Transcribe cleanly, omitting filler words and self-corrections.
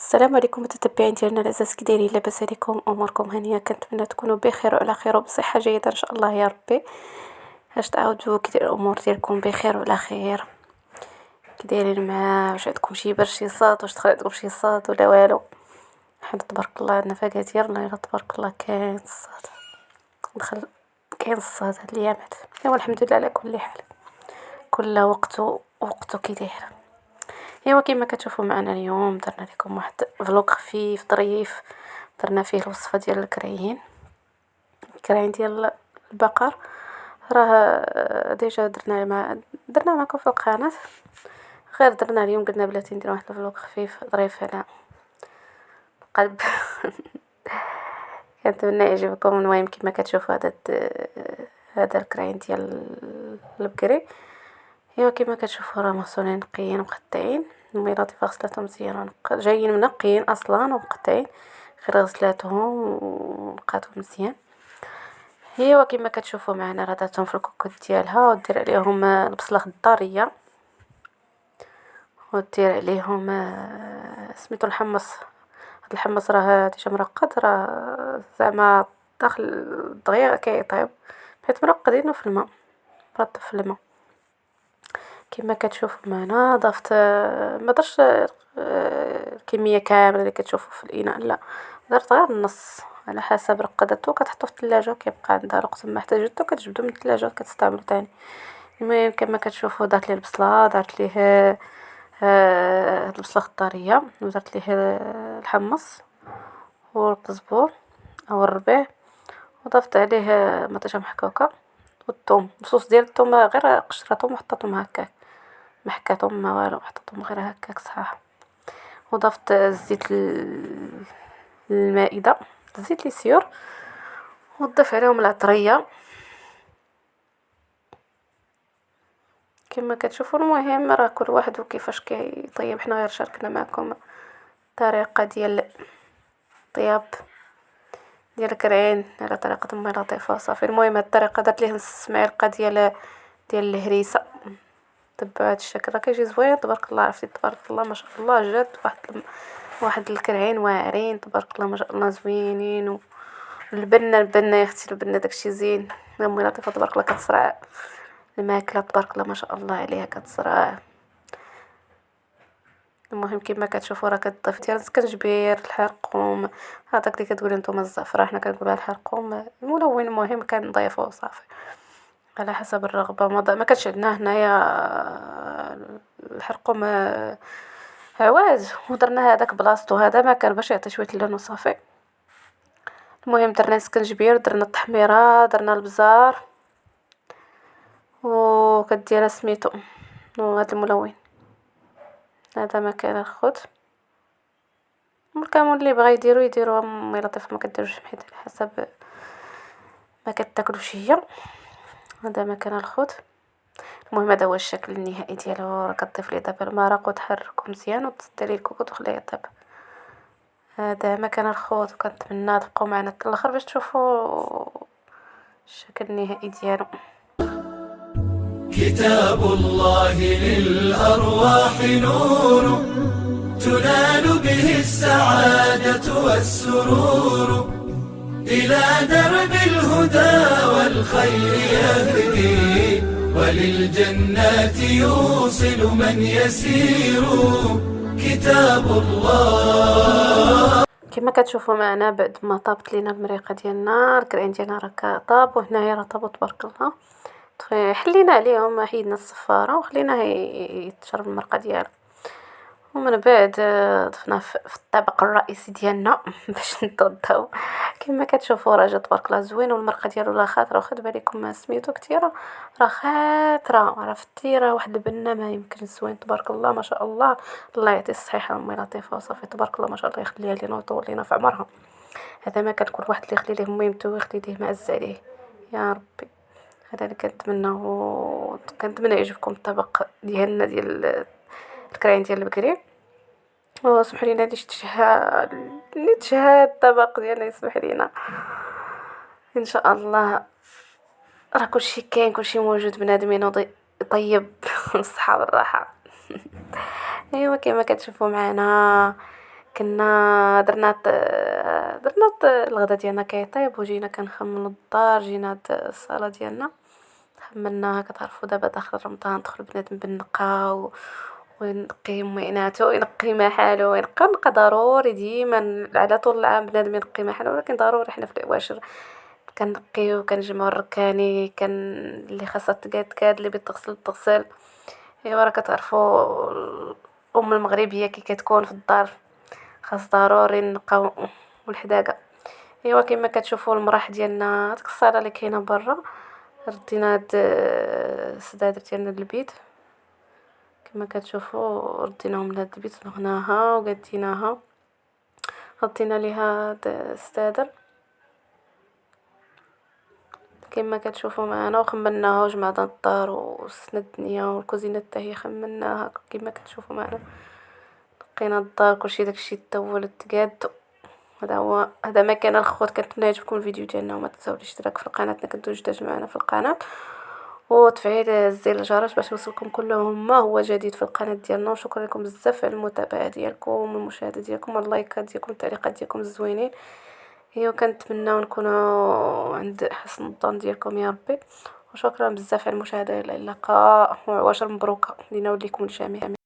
السلام عليكم متتبعين ديالنا العزاز، كي دايرين؟ لاباس عليكم؟ اموركم هانيه؟ كنتمنى تكونوا بخير وعلى خير وبصحه جيده ان شاء الله يا ربي. اش تعاودوا كي داير الامور ديالكم؟ بخير وعلى خير. كي دايرين مع واش عندكم شي برد شي صاد؟ واش دخل عندكم شي صاد ولا والو؟ حنا تبارك الله عندنا فقادير، الله يلا تبارك الله كاين الصاد. دخل كاين الصاد هاد الايامات. ايوا الحمد لله على كل حال، كل وقت وقته كي داير. ايوا كيما كتشوفوا معنا اليوم درنا لكم واحد فلوق خفيف ظريف، درنا فيه الوصفه ديال الكراين ديال البقر. راه ديجا درنا معكم في القناه، غير درنا اليوم قلنا بلاتي ندير واحد الفلوق خفيف ظريف على قلب. كنتمنى يعجبكم. المهم كيما كتشوفوا هذا الكراين ديال البقري. ايوا كيما كتشوفوا راه مغسولين نقيين ومقطعين. الميلاد غسلتهم مزيان جايين منقيين اصلا ومقطعين، غير غسلاتهم ونقاتهم مزيان. ايوا كيما كتشوفوا معنا راه درتهم في الكوكوط ديالها، ودير عليهم البصله خضاريه، ودير عليهم سميتو الحمص. هاد الحمص راه ديجا مرقد، راه زعما داخل دغيا كيطيب، حيت مرقدينه في الماء، مرطب في الماء. كما كتشوفوا معنا ضفت ما درتش الكميه كامله اللي كتشوفوا في الاناء، لا، درت غير النص على حسب رقدته. كتحطو في الثلاجه وكيبقى عندها الوقت، ما احتاجته كتجبدو من الثلاجه وكتستعملو تاني. المهم كما كتشوفوا درت ليه البصله، درت ليه هاد البصله الخضاريه، ودرت ليه الحمص والقزبور او الربيع، وضفت عليه مطيشه محكوكه والثوم. الصوص ديال الثوم غير قشرتهم وحطيتهم هكاك، ما حكاتهم ما والو، حطيتهم غير هكاك صحاح. وضفت الزيت المائده، الزيت اللي سيور، وضيف عليهم العطريه كما كتشوفوا. المهم راه كل واحد وكيفاش كيطيب، حنا غير شاركنا معكم الطريقه ديال الطياب ديال الكرعين على طريقه امي لطيفه وصافي. المهم هاد الطريقه درت ليه نص معلقه ديال الهريسه. تبعوا هاد الشكل راه كيجي زوين تبارك الله. عرفتي تبارك الله ما شاء الله، جات واحد الكرعين واعرين تبارك الله ما شاء الله زوينين. البنه يا اختي، البنه داكشي زين. امي لطيفه تبارك الله كتصرع الماكله تبارك الله ما شاء الله عليها، كتصرع. المهم كيما كتشوفوا راه كتضيف ديال السكنجبير، الحرقوم، هذاك اللي كتقولوا نتوما الزعفران، حنا كنقولوها الحرقوم الملون. المهم كنضيفوه صافي على حسب الرغبه. ما كانش عندنا هنايا الحرقوم عواز، ودرنا هذاك بلاصتو، هذا ما كان باش يعطي شويه اللون وصافي. المهم درنا السكنجبير، درنا التحميره، درنا البزار، وكديرها سميتو وهذا الملون. هذا ما كان الخض الكمون اللي بغا يديروا امي لطيفه، ما كديروش حيت على حسب ما كتاكلوش هي. هذا ما كان الخض. المهم هذا هو الشكل النهائي ديالو. راه كتضيف ليه دابا المرق وتحركو مزيان وتسدي ليه الكوكوط وخليه يطيب. هذا ما كان الخوض، وكنتمنى تبقاو معنا حتى الاخر باش تشوفوا الشكل النهائي ديالو. كتاب الله للأرواح نور، تنال به السعادة والسرور، إلى درب الهدى والخير يهدي، وللجنات يوصل من يسير. كتاب الله. كما كتشوفوا معنا بعد ما طابت لينا المريقه ديالنا، الكرعين ديالنا راه طاب، وهنايا راه طابوا تبارك الله. حلينا عليهم، حيدنا الصفاره وخليناه يتشرب المرقه ديالو. ومن بعد ضفنا في الطبق الرئيسي ديالنا باش نتغداو. كما كتشوفوا راه جا تبارك الله زوين، والمرقه ديالو راه خاطره، وخد بالكم سميتو كثيره، راه خاطره. عرفتي راه واحد البنه ما يمكن زوين تبارك الله ما شاء الله. الله يعطي الصحه امي لطيفه وصافي تبارك الله ما شاء الله، يخليها لينا ويطول لينا في عمرها. هذا ما كان كل واحد اللي يخلي ليه ميمتو ويخلي ليه معز عليه يا ربي. هذا اللي كنتمنى يعجبكم الطبق ديالنا ديال الكراين ديال البقري. واسمحوا لينا اللي تشهى الطبق ديالنا، يسمح لينا ان شاء الله. راه كلشي كاين، كلشي موجود، بنادمين طيب بالصحه والراحه. ايوا كما كتشوفوا معنا كنا درنا الغدا ديالنا كيطيب وجينا كنخمموا الدار، جينا الصاله ديالنا خممناها. كتعرفوا دابا داخل رمضان دخل بنادم بالنقا وينقي مؤناته وينقي محالو وينقى ضروري ديما على طول العام بنادم ينقي محالو، ولكن ضروري حنا في الأواشر كنقيو كنجمعو الركاني كان اللي خاصها تقاد اللي بتغسل تغسل. ايوا راه كتعرفوا الام المغربيه كي كتكون في الدار خاص ضروري نقاو والحداقه. ايوا كما كتشوفوا المراح ديالنا ديك الصاله اللي كاينه برا، ردينا هاد السدادر ديالنا للبيت كما كتشوفوا، رديناهم لهاد البيت صبغناها وقديناها، حطينا ليها هاد السدادر كما كتشوفوا معنا وخمناها وجمعنا الدار وسنا الدنيا والكوزينه حتى هي خمناها كما كتشوفوا معنا. نقينا الدار كلشي داكشي تدول تقاد. هذا ما كان الخوت، كنتمنى يعجبكم الفيديو ديالنا وما تنساوش الاشتراك في القناه كنتو جداد معنا في القناه وتفعيل زر الجرس باش يوصلكم كل ما هو جديد في القناه ديالنا. وشكرا لكم بزاف على المتابعه ديالكم والمشاهده ديالكم واللايكات ديالكم والتعليقات ديالكم الزوينين. هي كنتمناو نكونوا عند حسن الظن ديالكم يا ربي. وشكرا بزاف على المشاهده، الى اللقاء وعواشر مبروكه لينا وليكم الجميع.